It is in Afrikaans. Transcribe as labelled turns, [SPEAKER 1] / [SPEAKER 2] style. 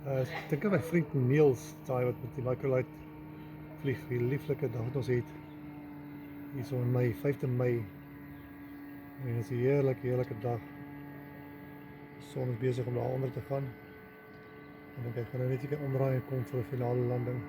[SPEAKER 1] Ek dink aan my vriend Niels, daai wat met die microlight vlieg, die lieflike dag wat ons het hier so in Mei, 5de Mei. En dit is 'n heerlike dag. Die son is besig om daaronder te gaan. En ek gaan nou net seker omdraai en kom vir 'n finale landing.